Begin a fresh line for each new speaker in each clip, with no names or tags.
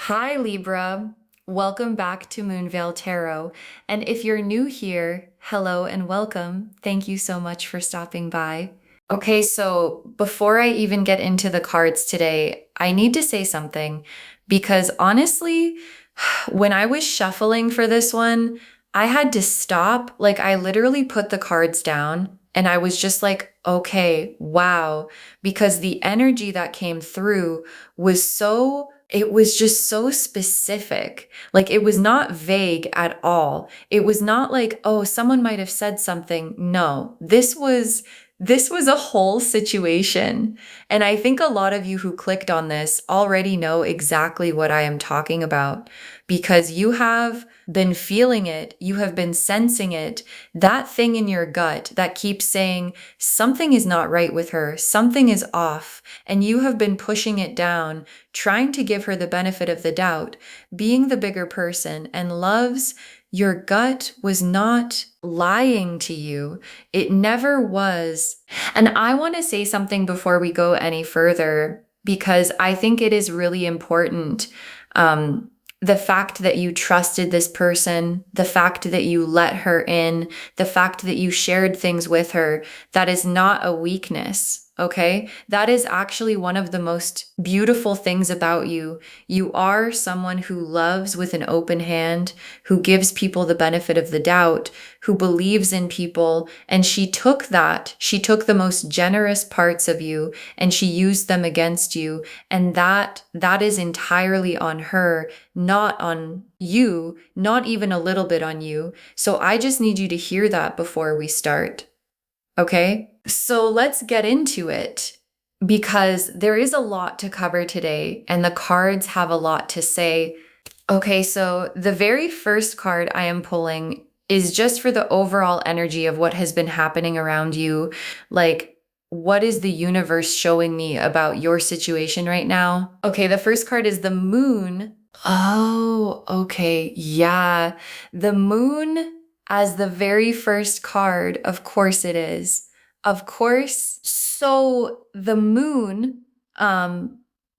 Hi, Libra. Welcome back to Moonveil Tarot. And if you're new here, hello and welcome. Thank you so much for stopping by. Okay, so before I even get into the cards today, I need to say something because honestly, when I was shuffling for this one, I had to stop. Like, I literally put the cards down and I was just like, okay, wow, because the energy that came through was it was just so specific. Like, it was not vague at all. It was not like, oh, someone might have said something. No, this was a whole situation. And I think a lot of you who clicked on this already know exactly what I am talking about because you have been feeling it, you have been sensing it, that thing in your gut that keeps saying something is not right with her, something is off, and you have been pushing it down, trying to give her the benefit of the doubt, being the bigger person, and loves, your gut was not lying to you. It never was. And I want to say something before we go any further because I think it is really important. The fact that you trusted this person, the fact that you let her in, the fact that you shared things with her, that is not a weakness. Okay. That is actually one of the most beautiful things about you. You are someone who loves with an open hand, who gives people the benefit of the doubt, who believes in people. And she took the most generous parts of you and she used them against you. And that is entirely on her, not on you, not even a little bit on you. So I just need you to hear that before we start. Okay? So let's get into it because there is a lot to cover today and the cards have a lot to say. Okay, so the very first card I am pulling is just for the overall energy of what has been happening around you. Like, what is the universe showing me about your situation right now? Okay, the first card is the moon. Oh, okay. Yeah. The moon as the very first card. Of course it is. Of course. So the moon, um,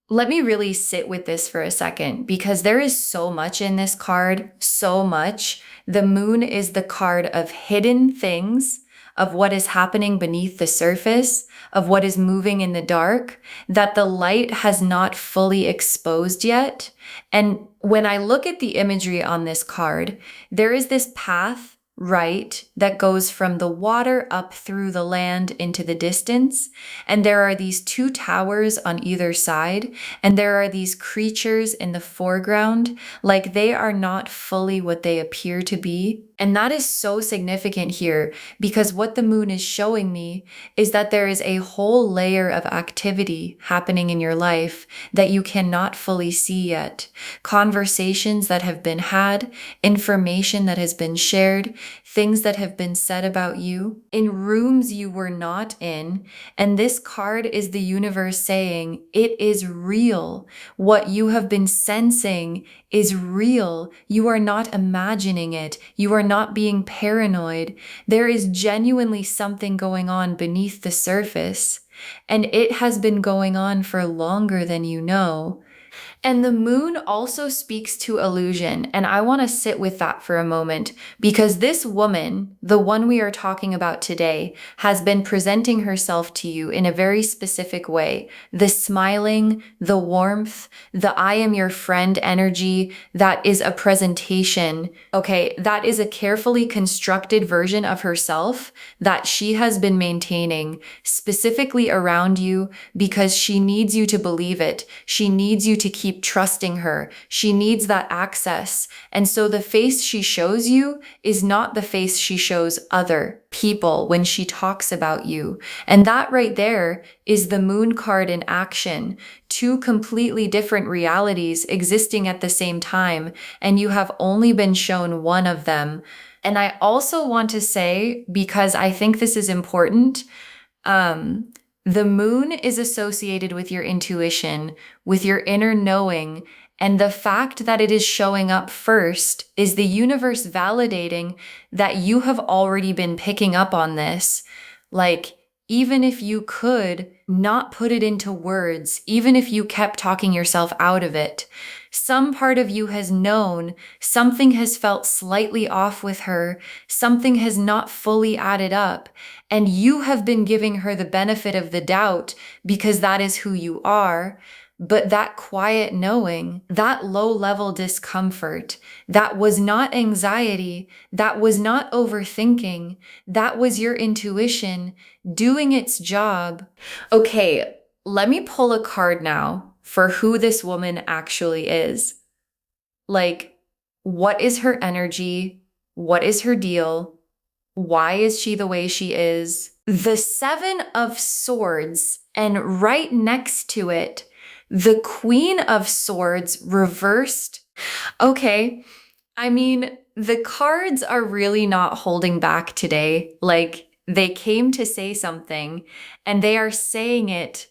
let me really sit with this for a second because there is so much in this card, so much. The moon is the card of hidden things, of what is happening beneath the surface, of what is moving in the dark, that the light has not fully exposed yet. And when I look at the imagery on this card, there is this path, right, that goes from the water up through the land into the distance. And there are these two towers on either side, and there are these creatures in the foreground, like they are not fully what they appear to be. And that is so significant here because what the moon is showing me is that there is a whole layer of activity happening in your life that you cannot fully see yet. Conversations that have been had, information that has been shared, things that have been said about you in rooms you were not in. And this card is the universe saying it is real. What you have been sensing is real. You are not imagining it. You are not being paranoid. There is genuinely something going on beneath the surface. And it has been going on for longer than you know. And the moon also speaks to illusion. And I want to sit with that for a moment because this woman, the one we are talking about today, has been presenting herself to you in a very specific way. The smiling, the warmth, the I am your friend energy, that is a presentation. Okay, that is a carefully constructed version of herself that she has been maintaining specifically around you because she needs you to believe it. She needs you to keep trusting her. She needs that access. And so the face she shows you is not the face she shows other people when she talks about you. And that right there is the moon card in action. Two completely different realities existing at the same time, and you have only been shown one of them. And I also want to say, because I think this is important, the moon is associated with your intuition, with your inner knowing, and the fact that it is showing up first is the universe validating that you have already been picking up on this. Like, even if you could not put it into words, even if you kept talking yourself out of it, Some part of you has known something has felt slightly off with her, something has not fully added up, and you have been giving her the benefit of the doubt because that is who you are. But that quiet knowing, that low level discomfort, that was not anxiety, that was not overthinking, that was your intuition doing its job. Okay, let me pull a card now for who this woman actually is. Like, what is her energy? What is her deal? Why is she the way she is? The Seven of Swords, and right next to it, the Queen of Swords reversed. Okay, I mean, the cards are really not holding back today. Like, they came to say something, and they are saying it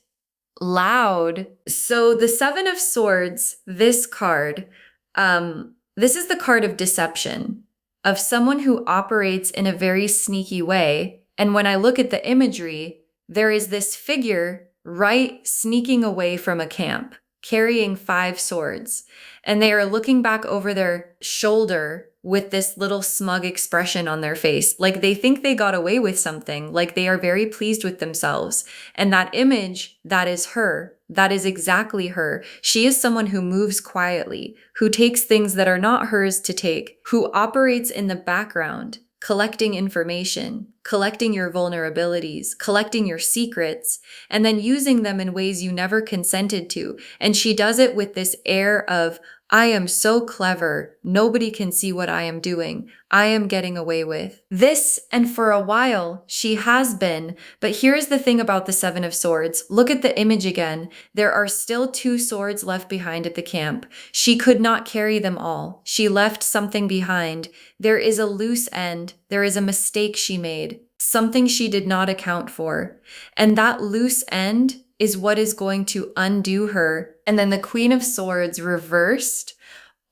loud. So the Seven of Swords, this card, this is the card of deception, of someone who operates in a very sneaky way. And when I look at the imagery, there is this figure right sneaking away from a camp, carrying 5 swords. And they are looking back over their shoulder with this little smug expression on their face. Like they think they got away with something, like they are very pleased with themselves. And that image, that is her. That is exactly her. She is someone who moves quietly, who takes things that are not hers to take, who operates in the background, collecting information, collecting your vulnerabilities, collecting your secrets, and then using them in ways you never consented to. And she does it with this air of, I am so clever. Nobody can see what I am doing. I am getting away with this. And for a while, she has been. But here's the thing about the Seven of Swords. Look at the image again. There are still 2 swords left behind at the camp. She could not carry them all. She left something behind. There is a loose end. There is a mistake she made, something she did not account for. And that loose end is what is going to undo her. And then the Queen of Swords reversed.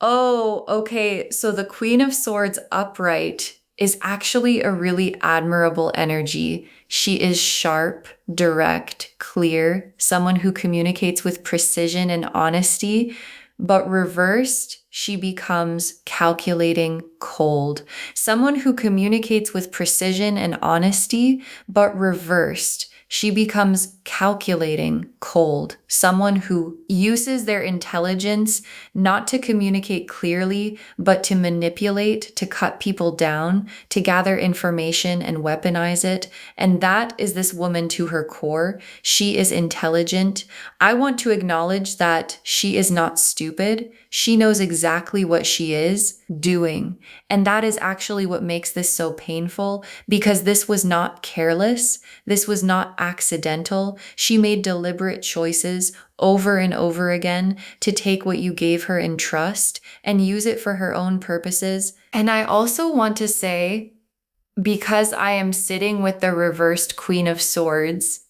Oh, okay. So the Queen of Swords upright is actually a really admirable energy. She is sharp, direct, clear, someone who communicates with precision and honesty. But reversed, she becomes calculating, cold. Someone who communicates with precision and honesty, but reversed, she becomes calculating, cold. Someone who uses their intelligence not to communicate clearly, but to manipulate, to cut people down, to gather information and weaponize it. And that is this woman to her core. She is intelligent. I want to acknowledge that she is not stupid. She knows exactly what she is doing. And that is actually what makes this so painful, because this was not careless. This was not accidental. She made deliberate choices over and over again to take what you gave her in trust and use it for her own purposes. And I also want to say, because I am sitting with the reversed Queen of Swords,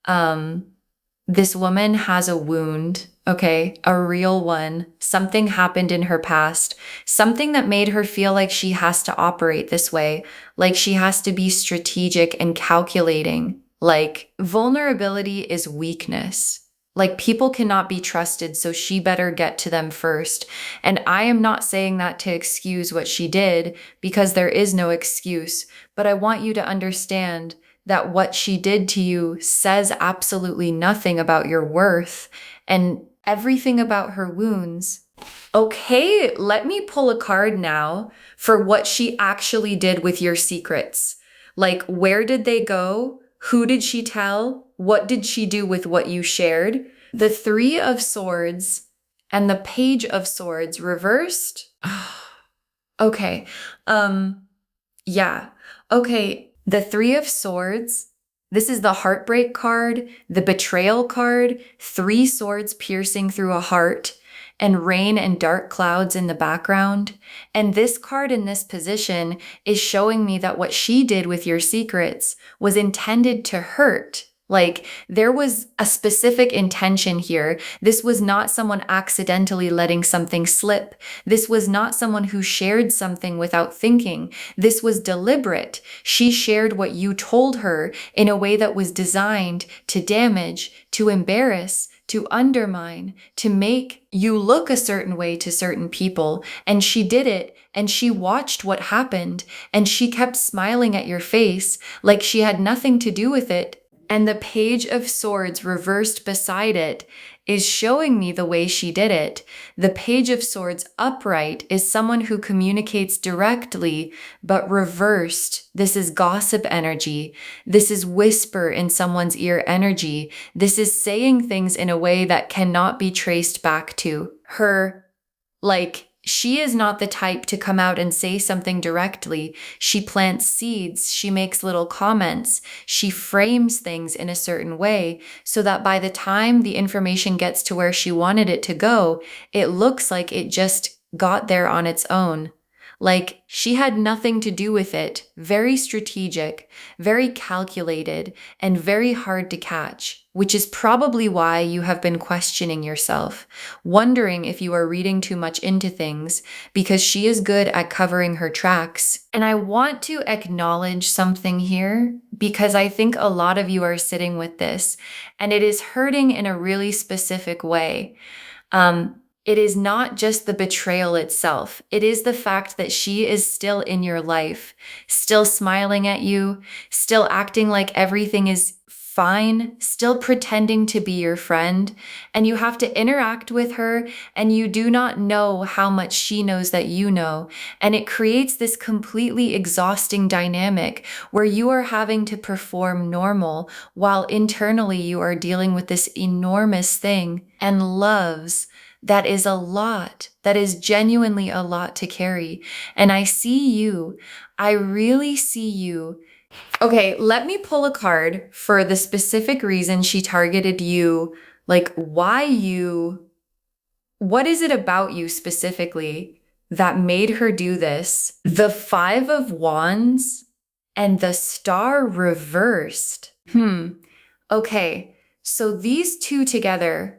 this woman has a wound, okay? A real one. Something happened in her past. Something that made her feel like she has to operate this way, like she has to be strategic and calculating. Like vulnerability is weakness. Like people cannot be trusted, so she better get to them first. And I am not saying that to excuse what she did, because there is no excuse. But I want you to understand that what she did to you says absolutely nothing about your worth and everything about her wounds. Okay, let me pull a card now for what she actually did with your secrets. Like, where did they go? Who did she tell? What did she do with what you shared? The Three of Swords and the Page of Swords reversed. Okay. Yeah. Okay. The Three of Swords, this is the heartbreak card, the betrayal card, 3 swords piercing through a heart, and rain and dark clouds in the background. And this card in this position is showing me that what she did with your secrets was intended to hurt. Like there was a specific intention here. This was not someone accidentally letting something slip. This was not someone who shared something without thinking. This was deliberate. She shared what you told her in a way that was designed to damage, to embarrass, to undermine, to make you look a certain way to certain people. And she did it, and she watched what happened, and she kept smiling at your face like she had nothing to do with it. And the Page of Swords reversed beside it is showing me the way she did it. The Page of Swords upright is someone who communicates directly, but reversed, this is gossip energy. This is whisper in someone's ear energy. This is saying things in a way that cannot be traced back to her. Like, she is not the type to come out and say something directly. She plants seeds. She makes little comments. She frames things in a certain way so that by the time the information gets to where she wanted it to go, it looks like it just got there on its own. Like she had nothing to do with it. Very strategic, very calculated, and very hard to catch, which is probably why you have been questioning yourself, wondering if you are reading too much into things, because she is good at covering her tracks. And I want to acknowledge something here because I think a lot of you are sitting with this, and it is hurting in a really specific way. It is not just the betrayal itself. It is the fact that she is still in your life, still smiling at you, still acting like everything is fine, still pretending to be your friend. And you have to interact with her, and you do not know how much she knows that you know. And it creates this completely exhausting dynamic where you are having to perform normal while internally you are dealing with this enormous thing and loves. That is a lot. That is genuinely a lot to carry. And I see you. I really see you. Okay, let me pull a card for the specific reason she targeted you. Like, why you? What is it about you specifically that made her do this? The Five of Wands and the Star reversed. Okay, so these two together.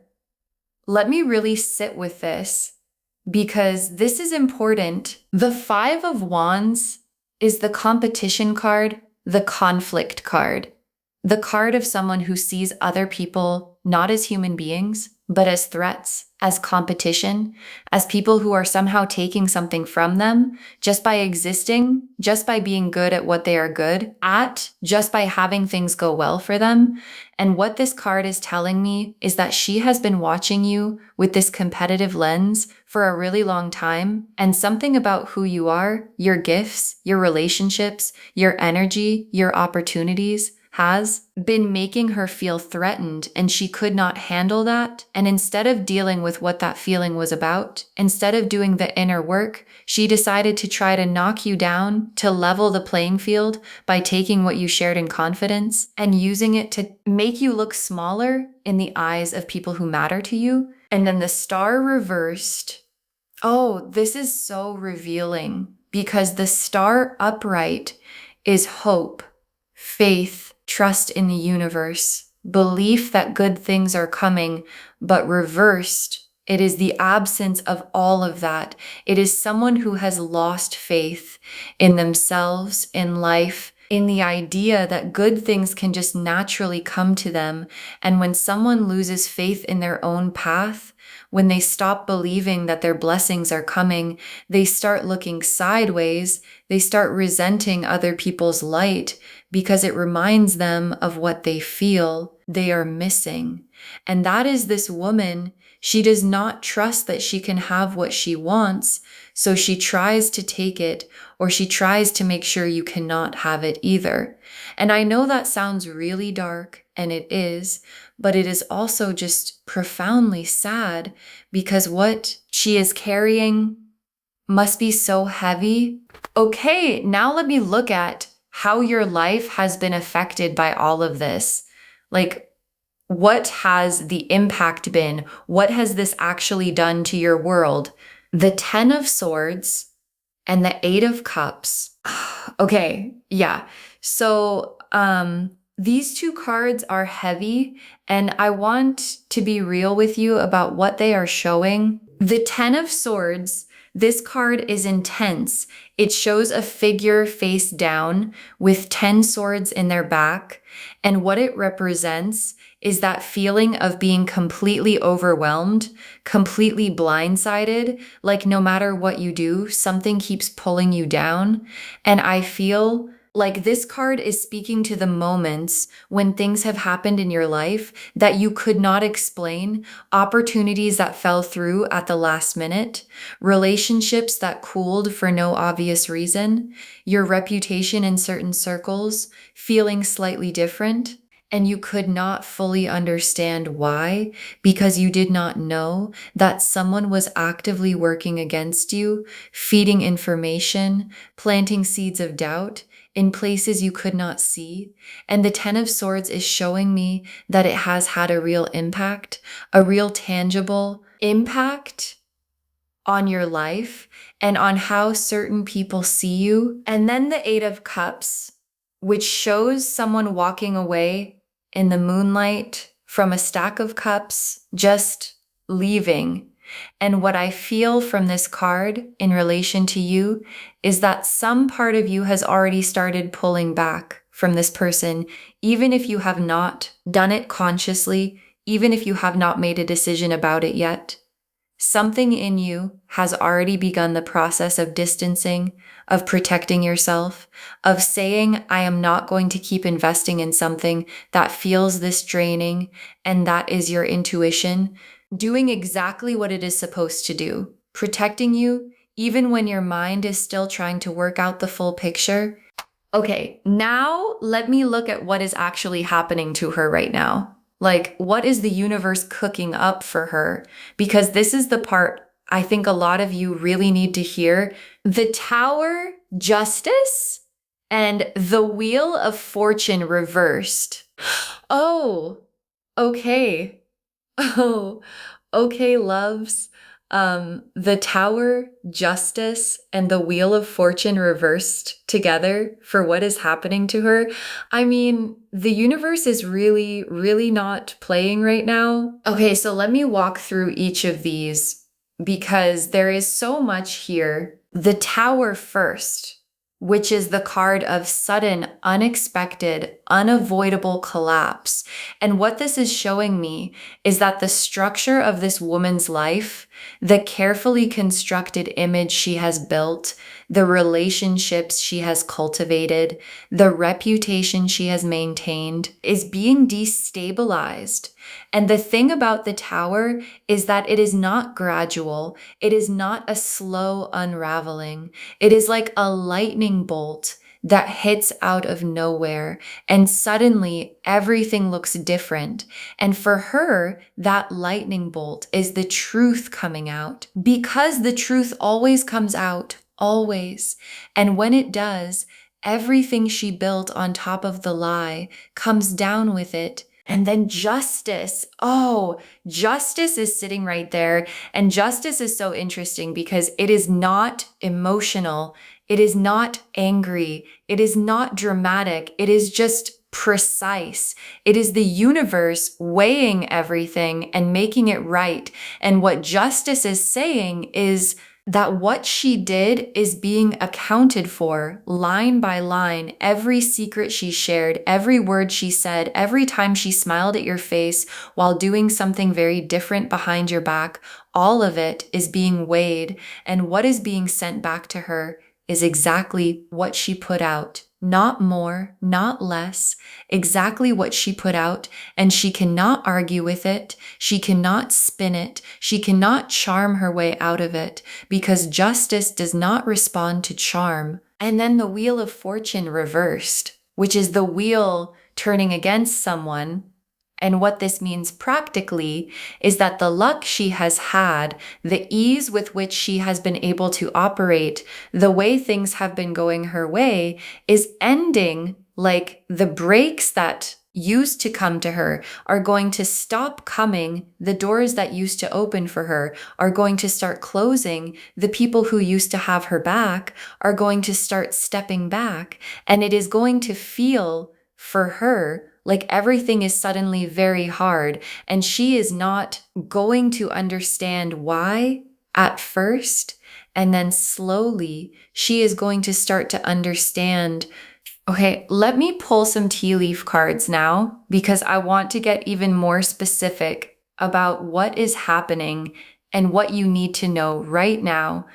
Let me really sit with this because this is important. The Five of Wands is the competition card, the conflict card, the card of someone who sees other people not as human beings, but as threats, as competition, as people who are somehow taking something from them just by existing, just by being good at what they are good at, just by having things go well for them. And what this card is telling me is that she has been watching you with this competitive lens for a really long time. And something about who you are, your gifts, your relationships, your energy, your opportunities has been making her feel threatened, and she could not handle that. And instead of dealing with what that feeling was about, instead of doing the inner work, she decided to try to knock you down, to level the playing field by taking what you shared in confidence and using it to make you look smaller in the eyes of people who matter to you. And then the Star reversed. Oh, this is so revealing because the Star upright is hope, faith, trust in the universe, belief that good things are coming, but reversed, it is the absence of all of that. It is someone who has lost faith in themselves, in life, in the idea that good things can just naturally come to them. And when someone loses faith in their own path, when they stop believing that their blessings are coming, they start looking sideways, they start resenting other people's light because it reminds them of what they feel they are missing. And that is this woman. She does not trust that she can have what she wants, so she tries to take it, or she tries to make sure you cannot have it either. And I know that sounds really dark, and it is, but it is also just profoundly sad because what she is carrying must be so heavy. Okay, now let me look at how your life has been affected by all of this. Like, what has the impact been? What has this actually done to your world? The 10 of Swords and the 8 of Cups. Okay, yeah. So, these two cards are heavy, and I want to be real with you about what they are showing. The Ten of Swords, this card is intense. It shows a figure face down with 10 swords in their back. And what it represents is that feeling of being completely overwhelmed, completely blindsided, like no matter what you do, something keeps pulling you down. And I feel like this card is speaking to the moments when things have happened in your life that you could not explain, opportunities that fell through at the last minute, relationships that cooled for no obvious reason, your reputation in certain circles feeling slightly different, and you could not fully understand why because you did not know that someone was actively working against you, feeding information, planting seeds of doubt in places you could not see. And the Ten of Swords is showing me that it has had a real impact, a real tangible impact on your life and on how certain people see you. And then the Eight of Cups, which shows someone walking away in the moonlight from a stack of cups, just leaving. And what I feel from this card in relation to you is that some part of you has already started pulling back from this person, even if you have not done it consciously, even if you have not made a decision about it yet. Something in you has already begun the process of distancing, of protecting yourself, of saying, I am not going to keep investing in something that feels this draining, and that is your intuition, doing exactly what it is supposed to do, protecting you, even when your mind is still trying to work out the full picture. Okay, now let me look at what is actually happening to her right now. Like, what is the universe cooking up for her? Because this is the part I think a lot of you really need to hear. The Tower, Justice, and the Wheel of Fortune reversed. Oh, okay. Oh, okay, loves. The Tower, Justice, and the Wheel of Fortune reversed together for what is happening to her. I mean, the universe is really, really not playing right now. Okay, so let me walk through each of these because there is so much here. The Tower first, which is the card of sudden, unexpected, unavoidable collapse. And what this is showing me is that the structure of this woman's life, the carefully constructed image she has built, the relationships she has cultivated, the reputation she has maintained, is being destabilized. And the thing about the Tower is that it is not gradual. It is not a slow unraveling. It is like a lightning bolt that hits out of nowhere, and suddenly everything looks different. And for her, that lightning bolt is the truth coming out, because the truth always comes out, always. And when it does, everything she built on top of the lie comes down with it. And then justice. Oh, justice is sitting right there. And justice is so interesting because it is not emotional. It is not angry. It is not dramatic. It is just precise. It is the universe weighing everything and making it right. And what justice is saying is that what she did is being accounted for line by line. Every secret she shared, every word she said, every time she smiled at your face while doing something very different behind your back, all of it is being weighed. And what is being sent back to her is exactly what she put out. Not more, not less, exactly what she put out, and she cannot argue with it, she cannot spin it, she cannot charm her way out of it, because justice does not respond to charm. And then the Wheel of Fortune reversed, which is the wheel turning against someone. And what this means practically is that the luck she has had, the ease with which she has been able to operate, the way things have been going her way is ending. Like the breaks that used to come to her are going to stop coming. The doors that used to open for her are going to start closing. The people who used to have her back are going to start stepping back. And it is going to feel for her like everything is suddenly very hard, and she is not going to understand why at first, and then slowly she is going to start to understand. Okay, let me pull some tea leaf cards now because I want to get even more specific about what is happening and what you need to know right now.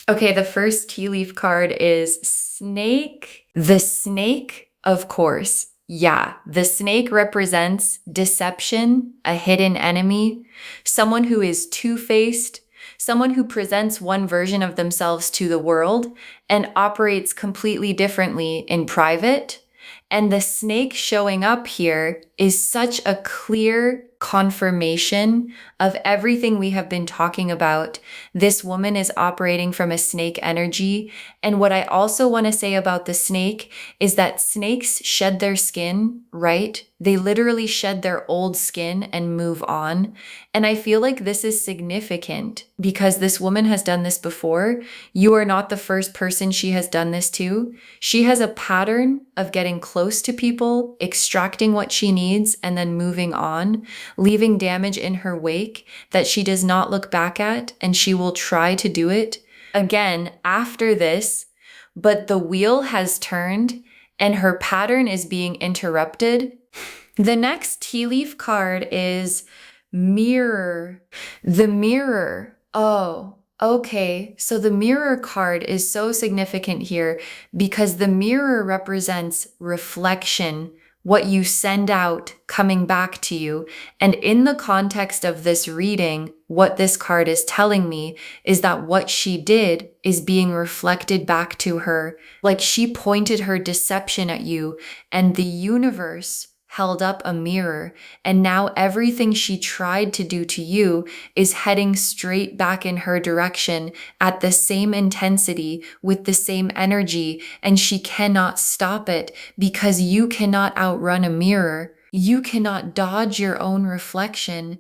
Okay, the first tea leaf card is snake. The snake, of course. Yeah, the snake represents deception, a hidden enemy, someone who is two-faced, someone who presents one version of themselves to the world and operates completely differently in private. And the snake showing up here is such a clear confirmation of everything we have been talking about. This woman is operating from a snake energy. And what I also want to say about the snake is that snakes shed their skin, right? They literally shed their old skin and move on. And I feel like this is significant because this woman has done this before. You are not the first person she has done this to. She has a pattern of getting close to people, extracting what she needs, and then moving on, leaving damage in her wake that she does not look back at, and she will try to do it again after this. But the wheel has turned and her pattern is being interrupted. The next tea leaf card is mirror. The mirror. Oh, okay. So the mirror card is so significant here because the mirror represents reflection, what you send out coming back to you. And in the context of this reading, what this card is telling me is that what she did is being reflected back to her. Like she pointed her deception at you, and the universe held up a mirror, and now everything she tried to do to you is heading straight back in her direction at the same intensity with the same energy, and she cannot stop it because you cannot outrun a mirror. You cannot dodge your own reflection.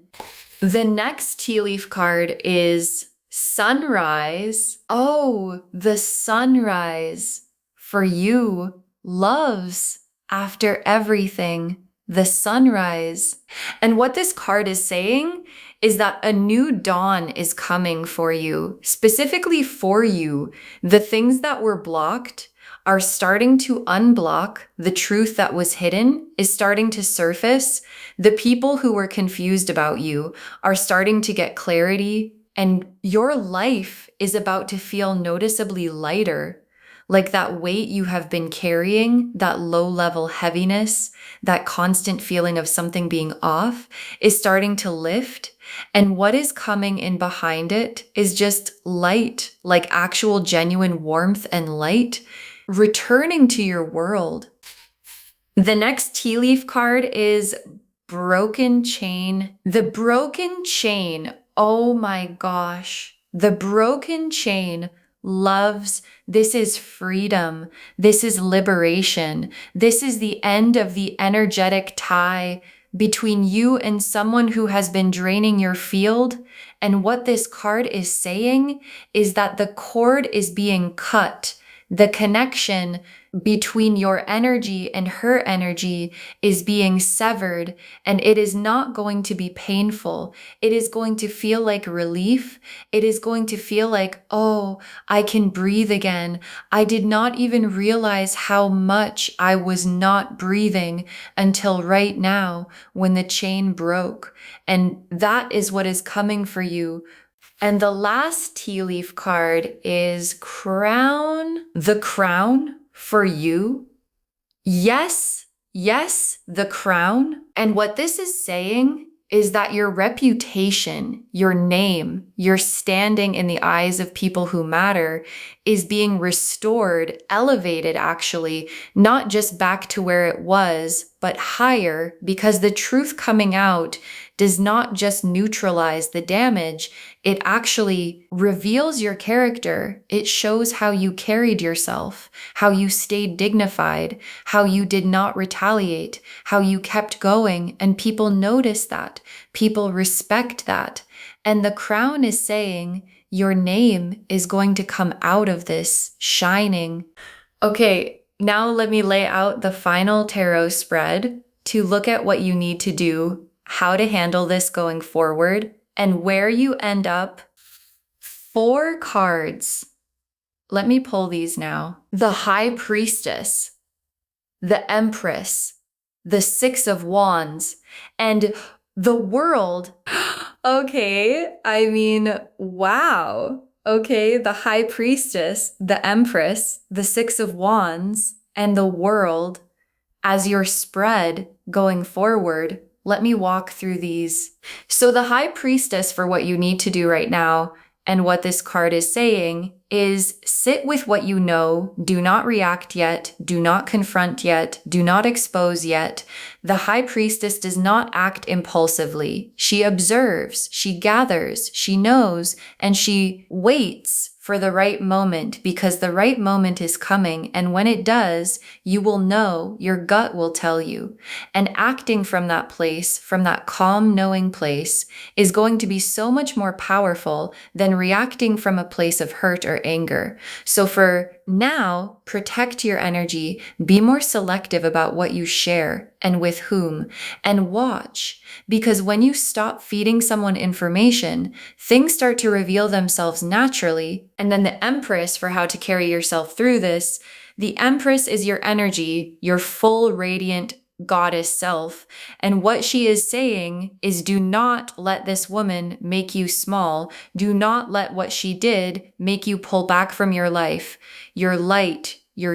The next tea leaf card is sunrise. Oh, the sunrise for you loves after everything. The sunrise. And what this card is saying is that a new dawn is coming for you, specifically for you. The things that were blocked are starting to unblock. The truth that was hidden is starting to surface. The people who were confused about you are starting to get clarity, and your life is about to feel noticeably lighter. Like that weight you have been carrying, that low-level heaviness, that constant feeling of something being off is starting to lift. And what is coming in behind it is just light, like actual genuine warmth and light, returning to your world. The next tea leaf card is broken chain. The broken chain, oh my gosh. The broken chain loves. This is freedom. This is liberation. This is the end of the energetic tie between you and someone who has been draining your field. And what this card is saying is that the cord is being cut. The connection between your energy and her energy is being severed, and it is not going to be painful. It is going to feel like relief. It is going to feel like, oh, I can breathe again. I did not even realize how much I was not breathing until right now when the chain broke. And that is what is coming for you. And the last tea leaf card is crown. The crown for you. Yes, yes, the crown. And what this is saying is that your reputation, your name, your standing in the eyes of people who matter is being restored, elevated actually, not just back to where it was, but higher, because the truth coming out does not just neutralize the damage, it actually reveals your character. It shows how you carried yourself, how you stayed dignified, how you did not retaliate, how you kept going, and people notice that. People respect that. And the crown is saying your name is going to come out of this shining. Okay, now let me lay out the final tarot spread to look at what you need to do, how to handle this going forward, and where you end up. 4 cards. Let me pull these now. The High Priestess, the Empress, the Six of Wands, and the World. Okay, I mean, wow. Okay, the High Priestess, the Empress, the Six of Wands, and the World as your spread going forward. Let me walk through these. So the High Priestess, for what you need to do right now, and what this card is saying is sit with what you know. Do not react yet. Do not confront yet. Do not expose yet. The High Priestess does not act impulsively. She observes, she gathers, she knows, and she waits for the right moment, because the right moment is coming. And when it does, you will know, your gut will tell you. And acting from that place, from that calm, knowing place, is going to be so much more powerful than reacting from a place of hurt or anger. So for now, protect your energy, be more selective about what you share and with whom, and watch, because when you stop feeding someone information, things start to reveal themselves naturally. And then the Empress, for how to carry yourself through this, the Empress is your energy, your full radiant goddess self. And what she is saying is, do not let this woman make you small. Do not let what she did make you pull back from your life, your light, your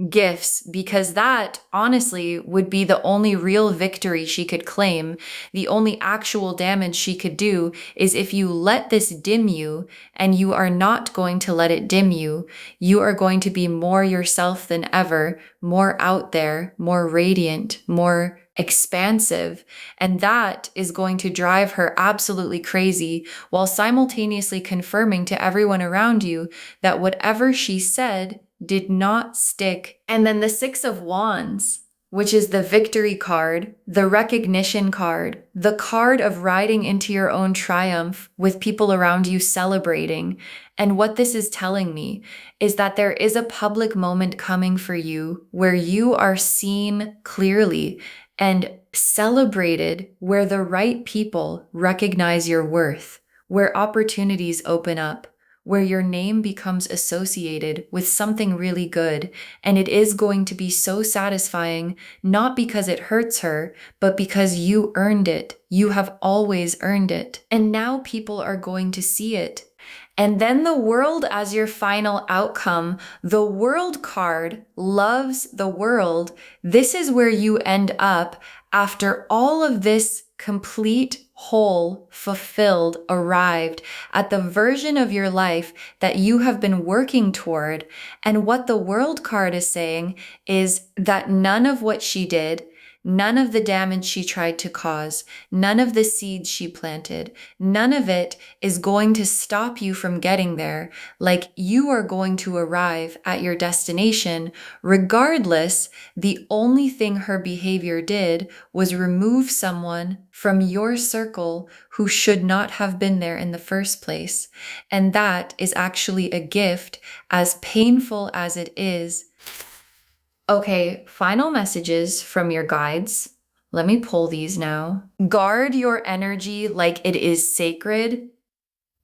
gifts, because that honestly would be the only real victory she could claim. The only actual damage she could do is if you let this dim you, and you are not going to let it dim you. You are going to be more yourself than ever, more out there, more radiant, more expansive. And that is going to drive her absolutely crazy, while simultaneously confirming to everyone around you that whatever she said did not stick. And then the Six of Wands, which is the victory card, the recognition card, the card of riding into your own triumph with people around you celebrating. And what this is telling me is that there is a public moment coming for you where you are seen clearly and celebrated, where the right people recognize your worth, where opportunities open up, where your name becomes associated with something really good. And it is going to be so satisfying, not because it hurts her, but because you earned it. You have always earned it. And now people are going to see it. And then the World as your final outcome. The World card loves the world. This is where you end up after all of this complete, whole, fulfilled, arrived at the version of your life that you have been working toward. And what the World card is saying is that none of what she did, none of the damage she tried to cause, none of the seeds she planted, none of it is going to stop you from getting there. Like, you are going to arrive at your destination regardless. The only thing her behavior did was remove someone from your circle who should not have been there in the first place. And that is actually a gift, as painful as it is. Okay, final messages from your guides. Let me pull these now. Guard your energy like it is sacred,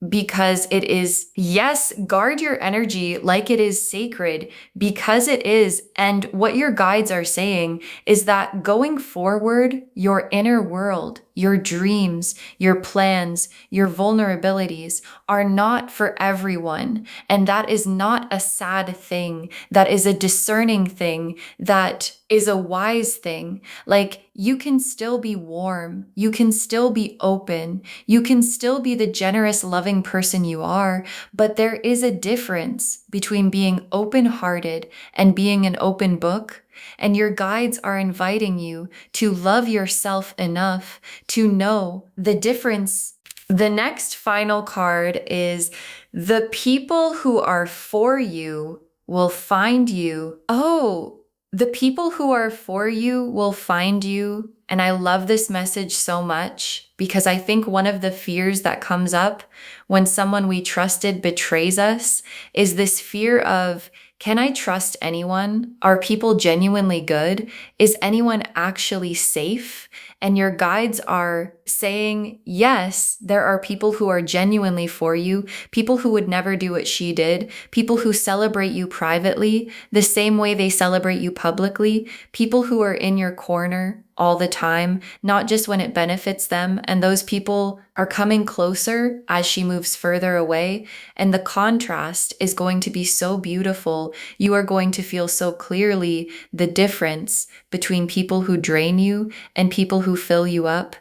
because it is. Yes, guard your energy like it is sacred, because it is. And what your guides are saying is that going forward, your inner world, your dreams, your plans, your vulnerabilities are not for everyone. And that is not a sad thing. That is a discerning thing. That is a wise thing. Like, you can still be warm. You can still be open. You can still be the generous, loving person you are. But there is a difference between being open-hearted and being an open book. And your guides are inviting you to love yourself enough to know the difference. The next final card is the people who are for you will find you. Oh, the people who are for you will find you. And I love this message so much, because I think one of the fears that comes up when someone we trusted betrays us is this fear of, can I trust anyone? Are people genuinely good? Is anyone actually safe? And your guides are saying, yes, there are people who are genuinely for you, people who would never do what she did, people who celebrate you privately the same way they celebrate you publicly, people who are in your corner all the time, not just when it benefits them. And those people are coming closer as she moves further away. And the contrast is going to be so beautiful. You are going to feel so clearly the difference between people who drain you and people who fill you up.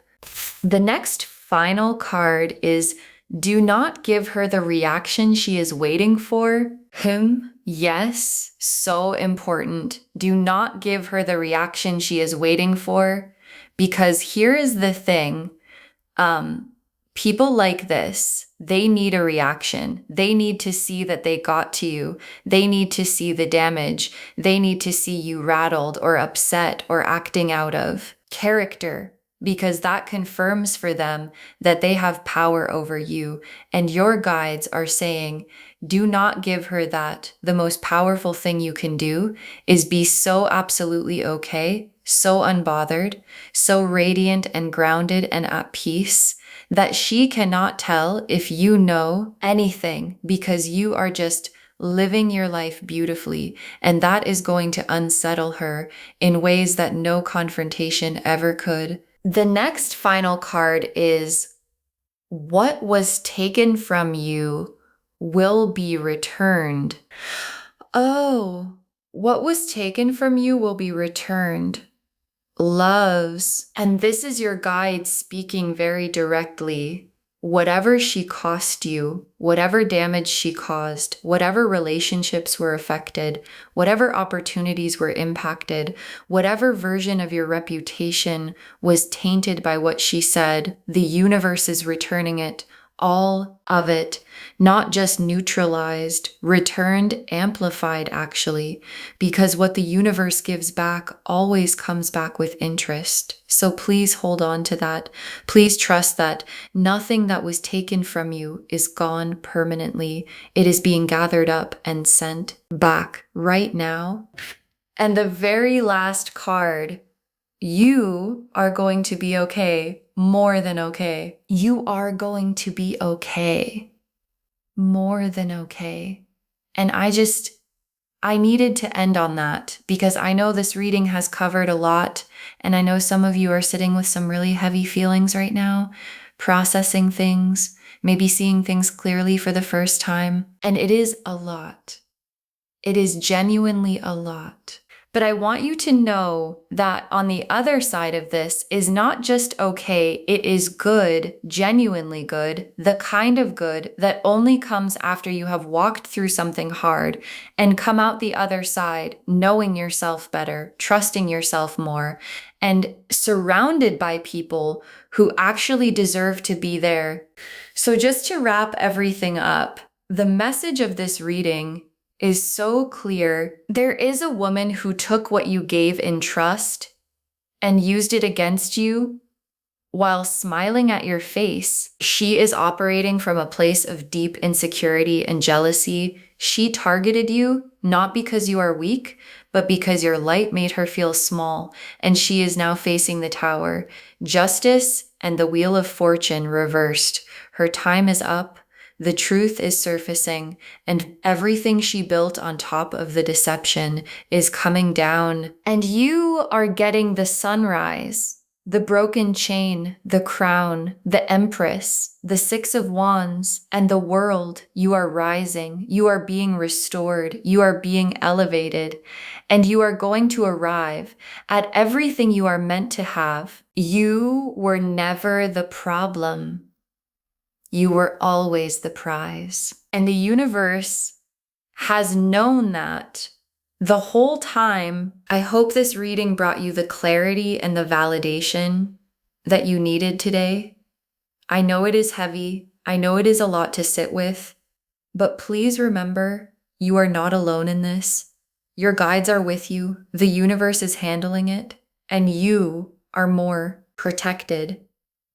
The next final card is do not give her the reaction she is waiting for. Yes, so important. Do not give her the reaction she is waiting for, because here is the thing. People like this, they need a reaction. They need to see that they got to you. They need to see the damage. They need to see you rattled or upset or acting out of character, because that confirms for them that they have power over you. And your guides are saying, do not give her that. The most powerful thing you can do is be so absolutely okay, so unbothered, so radiant and grounded and at peace that she cannot tell if you know anything, because you are just living your life beautifully. And that is going to unsettle her in ways that no confrontation ever could. The next final card is what was taken from you will be returned. Oh, what was taken from you will be returned. Loves. And this is your guide speaking very directly. Whatever she cost you, whatever damage she caused, whatever relationships were affected, whatever opportunities were impacted, whatever version of your reputation was tainted by what she said, the universe is returning it. All of it, not just neutralized, returned, amplified actually, because what the universe gives back always comes back with interest. So please hold on to that. Please trust that nothing that was taken from you is gone permanently. It is being gathered up and sent back right now. And the very last card, you are going to be okay. More than okay. You are going to be okay. More than okay. And I needed to end on that because I know this reading has covered a lot. And I know some of you are sitting with some really heavy feelings right now, processing things, maybe seeing things clearly for the first time. And it is a lot. It is genuinely a lot. But I want you to know that on the other side of this is not just okay, it is good, genuinely good, the kind of good that only comes after you have walked through something hard and come out the other side knowing yourself better, trusting yourself more, and surrounded by people who actually deserve to be there. So just to wrap everything up, the message of this reading is so clear. There is a woman who took what you gave in trust and used it against you while smiling at your face. She is operating from a place of deep insecurity and jealousy. She targeted you not because you are weak, but because your light made her feel small, and she is now facing the tower. Justice and the wheel of fortune reversed. Her time is up. The truth is surfacing, and everything she built on top of the deception is coming down. And you are getting the sunrise, the broken chain, the crown, the Empress, the Six of Wands, and the world. You are rising. You are being restored. You are being elevated, and you are going to arrive at everything you are meant to have. You were never the problem. You were always the prize. And the universe has known that the whole time. I hope this reading brought you the clarity and the validation that you needed today. I know it is heavy. I know it is a lot to sit with, but please remember, you are not alone in this. Your guides are with you. The universe is handling it, and you are more protected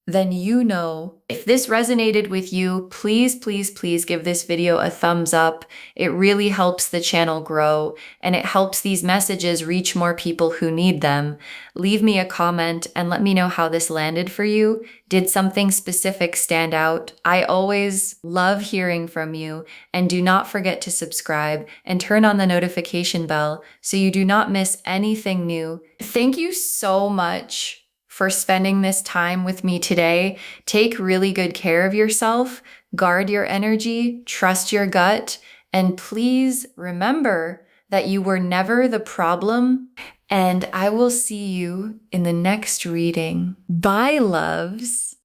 then you know. If this resonated with you, please, please, please give this video a thumbs up. It really helps the channel grow, and it helps these messages reach more people who need them. Leave me a comment and let me know how this landed for you. Did something specific stand out? I always love hearing from you, and do not forget to subscribe and turn on the notification bell so you do not miss anything new. Thank you so much for spending this time with me today. Take really good care of yourself, guard your energy, trust your gut, and please remember that you were never the problem. And I will see you in the next reading. Bye, loves.